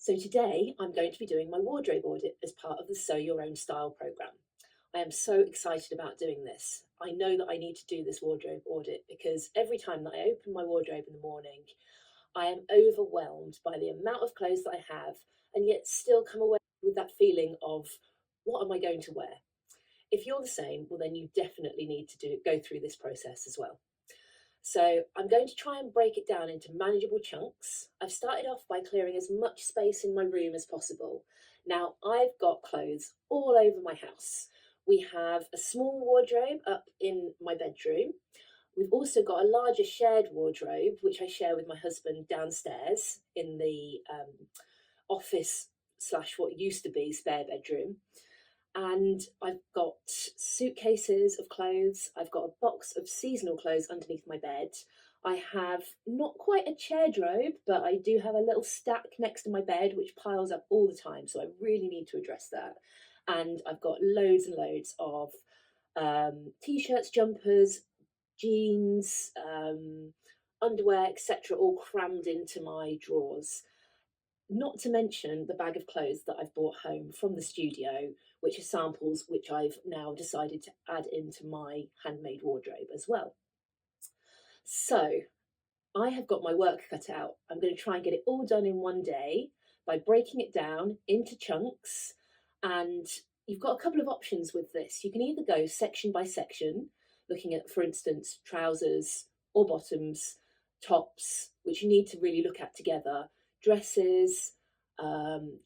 So today I'm going to be doing my wardrobe audit as part of the Sew Your Own Style programme. I am so excited about doing this. I know that I need to do this wardrobe audit because every time that I open my wardrobe in the morning, I am overwhelmed by the amount of clothes that I have and yet still come away with that feeling of what am I going to wear? If you're the same, well then you definitely need to go through this process as well. So I'm going to try and break it down into manageable chunks. I've started off by clearing as much space in my room as possible. Now I've got clothes all over my house. We have a small wardrobe up in my bedroom. We've also got a larger shared wardrobe, which I share with my husband downstairs in the office slash what used to be spare bedroom. And I've got suitcases of clothes. I've got a box of seasonal clothes underneath my bed. I have not quite a chairdrobe, but I do have a little stack next to my bed which piles up all the time. So I really need to address that. And I've got loads and loads of t-shirts, jumpers, jeans, underwear, etc., all crammed into my drawers. Not to mention the bag of clothes that I've brought home from the studio, which are samples which I've now decided to add into my handmade wardrobe as well. So I have got my work cut out. I'm going to try and get it all done in one day by breaking it down into chunks. And you've got a couple of options with this. You can either go section by section, looking at, for instance, trousers or bottoms, tops, which you need to really look at together, dresses,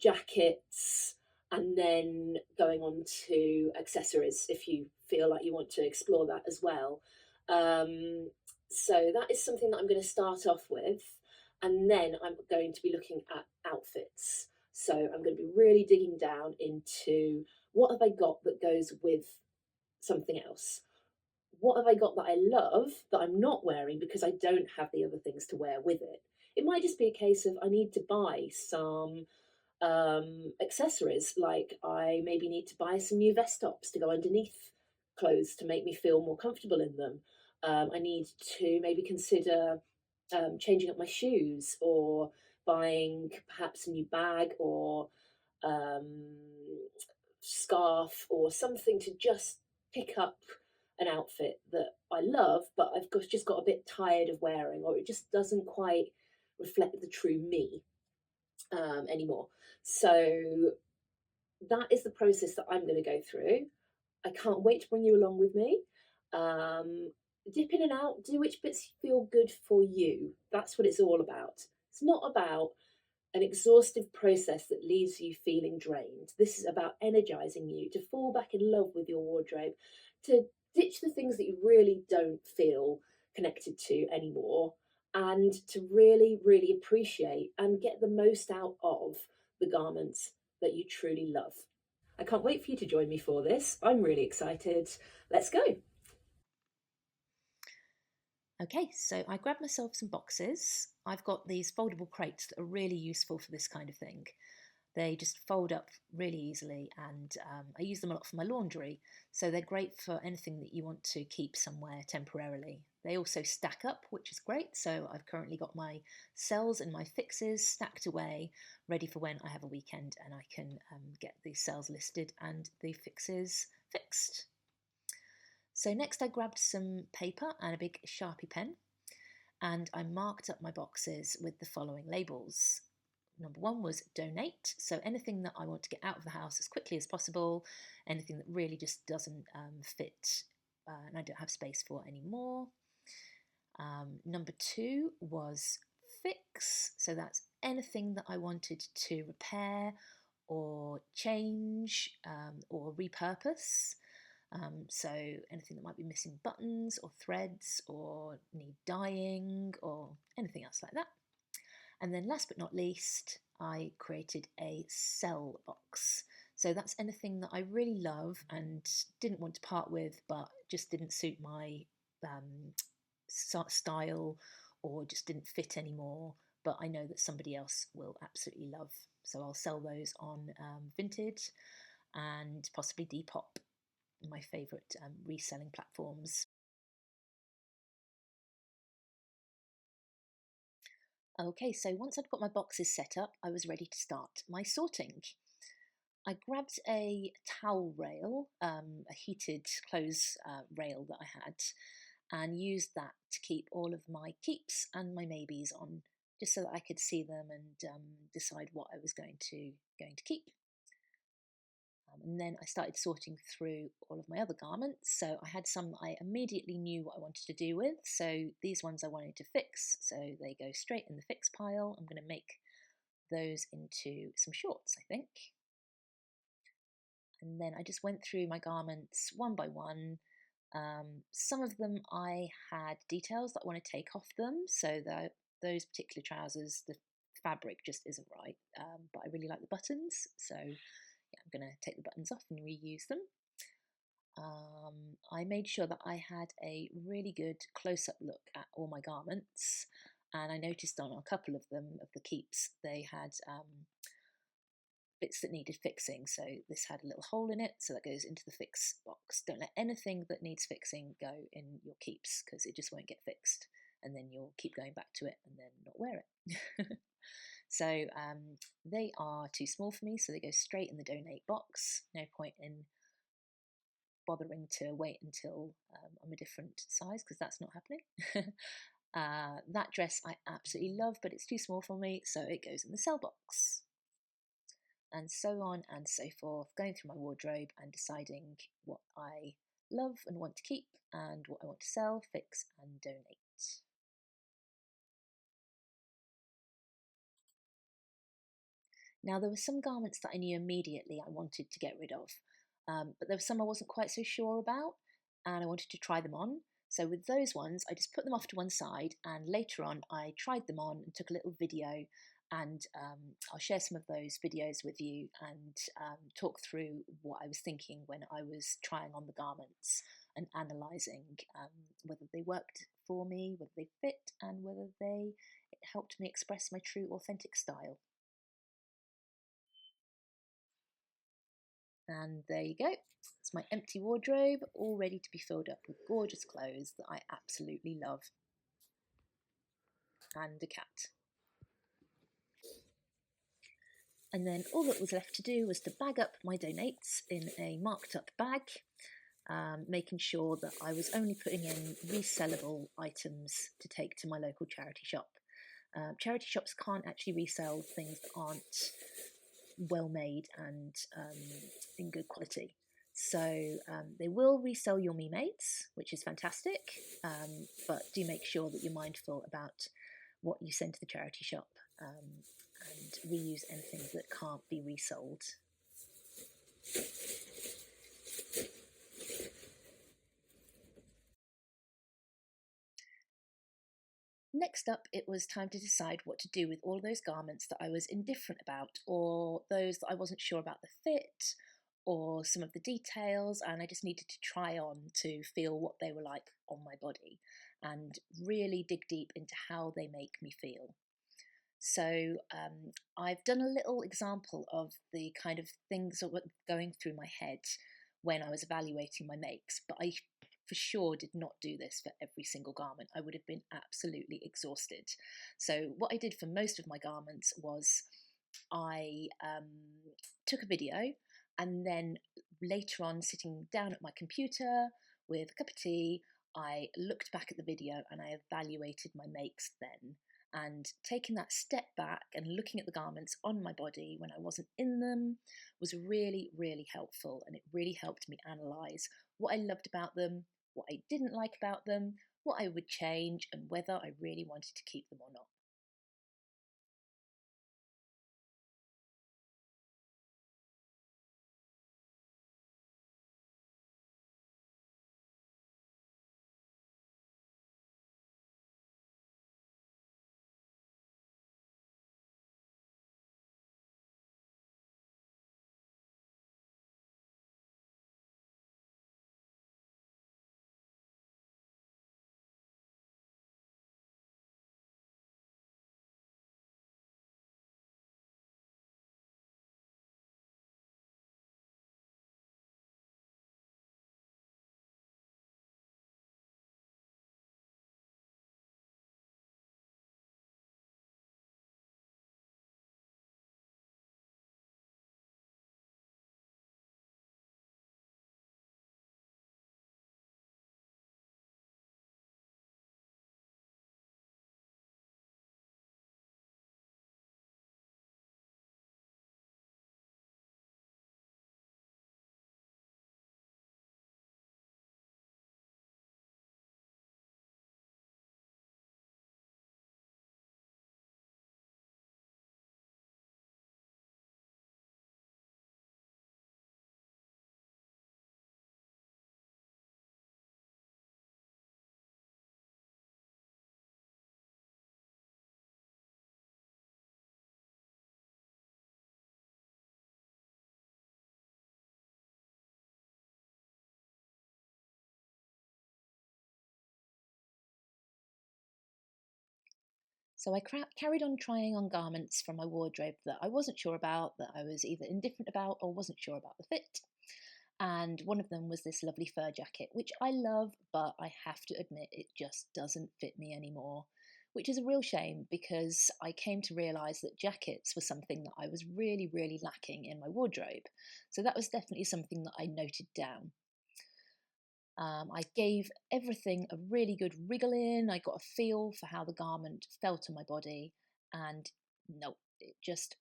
jackets, and then going on to accessories if you feel like you want to explore that as well. So that is something that I'm going to start off with, and then I'm going to be looking at outfits. So I'm going to be really digging down into what have I got that goes with something else? What have I got that I love that I'm not wearing because I don't have the other things to wear with it? It might just be a case of I need to buy some accessories, like I maybe need to buy some new vest tops to go underneath clothes to make me feel more comfortable in them. I need to maybe consider changing up my shoes or buying perhaps a new bag or um, scarf or something to just pick up an outfit that I love, but just got a bit tired of wearing, or it just doesn't quite reflect the true me anymore. So that is the process that I'm going to go through. I can't wait to bring you along with me. Dip in and out, do which bits feel good for you. That's what it's all about. It's not about an exhaustive process that leaves you feeling drained. This is about energizing you to fall back in love with your wardrobe, to ditch the things that you really don't feel connected to anymore, and to really, really appreciate and get the most out of the garments that you truly love. I can't wait for you to join me for this. I'm really excited. Let's go. Okay, so I grabbed myself some boxes. I've got these foldable crates that are really useful for this kind of thing. They just fold up really easily, and I use them a lot for my laundry. So they're great for anything that you want to keep somewhere temporarily. They also stack up, which is great. So I've currently got my cells and my fixes stacked away, ready for when I have a weekend and I can get the cells listed and the fixes fixed. So next I grabbed some paper and a big Sharpie pen, and I marked up my boxes with the following labels. Number one was donate, so anything that I want to get out of the house as quickly as possible, anything that really just doesn't fit and I don't have space for anymore. Number two was fix, so that's anything that I wanted to repair or change or repurpose. So anything that might be missing buttons or threads or need dyeing or anything else like that. And then last but not least, I created a sell box. So that's anything that I really love and didn't want to part with, but just didn't suit my style or just didn't fit anymore. But I know that somebody else will absolutely love. So I'll sell those on Vinted and possibly Depop, my favourite reselling platforms. Okay, so once I'd got my boxes set up, I was ready to start my sorting. I grabbed a towel rail, a heated clothes rail that I had, and used that to keep all of my keeps and my maybes on, just so that I could see them and decide what I was going to keep. And then I started sorting through all of my other garments. So I had some that I immediately knew what I wanted to do with. So these ones I wanted to fix, so they go straight in the fix pile. I'm going to make those into some shorts, I think. And then I just went through my garments one by one. Some of them I had details that I want to take off them, so that those particular trousers, the fabric just isn't right, but I really like the buttons, so yeah, I'm going to take the buttons off and reuse them. I made sure that I had a really good close-up look at all my garments, and I noticed on a couple of them, of the keeps, they had bits that needed fixing. So this had a little hole in it, so that goes into the fix box. Don't let anything that needs fixing go in your keeps, because it just won't get fixed, and then you'll keep going back to it and then not wear it. So they are too small for me, so they go straight in the donate box. No point in bothering to wait until I'm a different size, because that's not happening. That dress I absolutely love, but it's too small for me, so it goes in the sell box. And so on and so forth, going through my wardrobe and deciding what I love and want to keep and what I want to sell, fix and donate. Now, there were some garments that I knew immediately I wanted to get rid of, but there were some I wasn't quite so sure about, and I wanted to try them on. So with those ones, I just put them off to one side, and later on I tried them on and took a little video, and I'll share some of those videos with you and talk through what I was thinking when I was trying on the garments and analysing whether they worked for me, whether they fit, and whether it helped me express my true authentic style. And there you go. It's my empty wardrobe, all ready to be filled up with gorgeous clothes that I absolutely love. And a cat. And then all that was left to do was to bag up my donates in a marked up bag, making sure that I was only putting in resellable items to take to my local charity shop. Charity shops can't actually resell things that aren't well made and in good quality. So they will resell your me mates, which is fantastic, but do make sure that you're mindful about what you send to the charity shop and reuse anything that can't be resold. Next up, it was time to decide what to do with all those garments that I was indifferent about, or those that I wasn't sure about the fit, or some of the details, and I just needed to try on to feel what they were like on my body and really dig deep into how they make me feel. So I've done a little example of the kind of things that were going through my head when I was evaluating my makes, but I for sure did not do this for every single garment. I would have been absolutely exhausted. So what I did for most of my garments was I took a video, and then later on, sitting down at my computer with a cup of tea, I looked back at the video and I evaluated my makes then. And taking that step back and looking at the garments on my body when I wasn't in them was really, really helpful. And it really helped me analyse what I loved about them, what I didn't like about them, what I would change, and whether I really wanted to keep them or not. So I carried on trying on garments from my wardrobe that I wasn't sure about, that I was either indifferent about or wasn't sure about the fit. And one of them was this lovely fur jacket, which I love, but I have to admit it just doesn't fit me anymore, which is a real shame because I came to realise that jackets were something that I was really, really lacking in my wardrobe. So that was definitely something that I noted down. I gave everything a really good wriggle in. I got a feel for how the garment felt on my body, and no, it just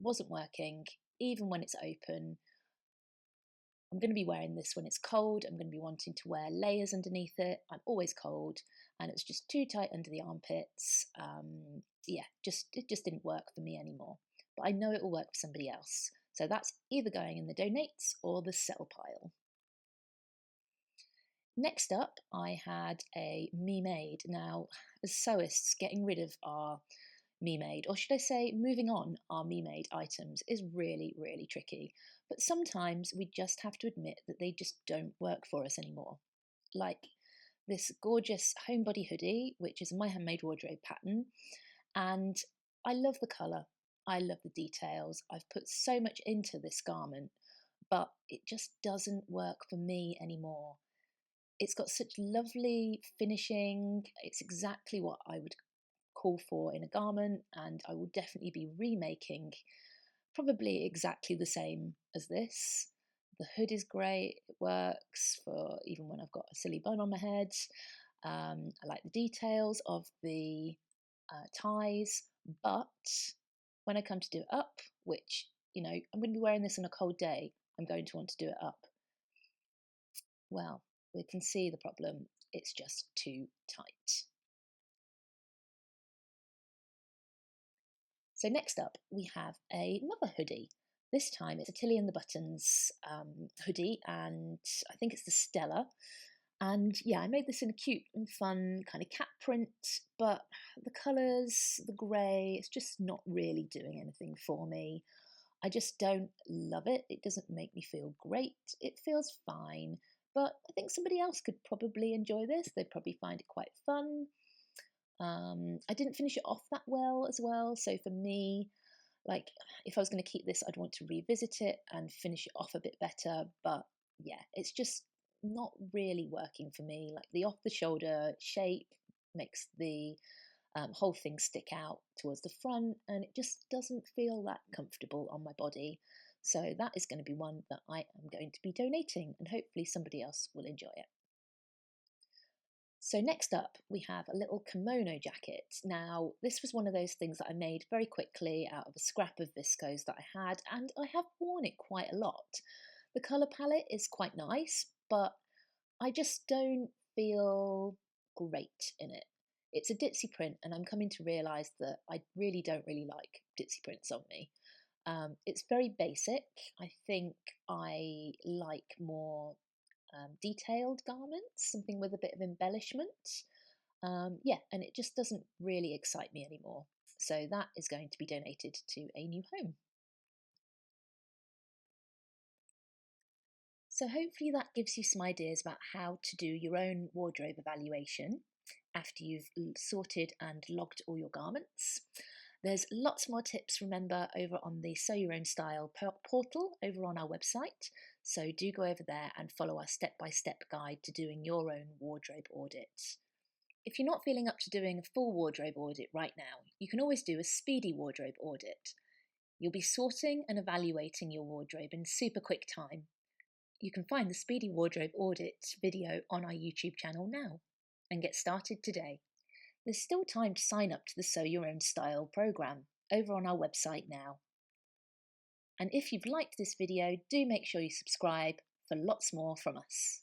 wasn't working. Even when it's open, I'm going to be wearing this when it's cold. I'm going to be wanting to wear layers underneath it. I'm always cold, and it's just too tight under the armpits. Yeah, it just didn't work for me anymore. But I know it will work for somebody else. So that's either going in the donates or the sell pile. Next up, I had a me made. Now, as sewists, getting rid of our me made, or should I say, moving on our me made items is really, really tricky. But sometimes we just have to admit that they just don't work for us anymore. Like this gorgeous homebody hoodie, which is my handmade wardrobe pattern, and I love the colour, I love the details. I've put so much into this garment, but it just doesn't work for me anymore. It's got such lovely finishing. It's exactly what I would call for in a garment, and I will definitely be remaking probably exactly the same as this. The hood is great, it works for even when I've got a silly bun on my head. I like the details of the ties, but when I come to do it up, which, you know, I'm going to be wearing this on a cold day, I'm going to want to do it up. Well, we can see the problem. It's just too tight. So next up, we have another hoodie. This time it's a Tilly and the Buttons hoodie, and I think it's the Stella. And yeah, I made this in a cute and fun kind of cat print, but the colours, the grey, it's just not really doing anything for me. I just don't love it. It doesn't make me feel great. It feels fine, but I think somebody else could probably enjoy this. They'd probably find it quite fun. I didn't finish it off that well as well. So for me, like if I was going to keep this, I'd want to revisit it and finish it off a bit better. But yeah, it's just not really working for me. Like the off the shoulder shape makes the whole thing stick out towards the front, and it just doesn't feel that comfortable on my body. So that is going to be one that I am going to be donating, and hopefully somebody else will enjoy it. So next up, we have a little kimono jacket. Now, this was one of those things that I made very quickly out of a scrap of viscose that I had, and I have worn it quite a lot. The colour palette is quite nice, but I just don't feel great in it. It's a ditzy print, and I'm coming to realise that I really don't really like ditzy prints on me. It's very basic. I think I like more detailed garments, something with a bit of embellishment. Yeah, and it just doesn't really excite me anymore. So that is going to be donated to a new home. So hopefully that gives you some ideas about how to do your own wardrobe evaluation after you've sorted and logged all your garments. There's lots more tips, remember, over on the Sew Your Own Style portal over on our website. So do go over there and follow our step-by-step guide to doing your own wardrobe audit. If you're not feeling up to doing a full wardrobe audit right now, you can always do a speedy wardrobe audit. You'll be sorting and evaluating your wardrobe in super quick time. You can find the Speedy Wardrobe Audit video on our YouTube channel now and get started today. There's still time to sign up to the Sew Your Own Style programme over on our website now. And if you've liked this video, do make sure you subscribe for lots more from us.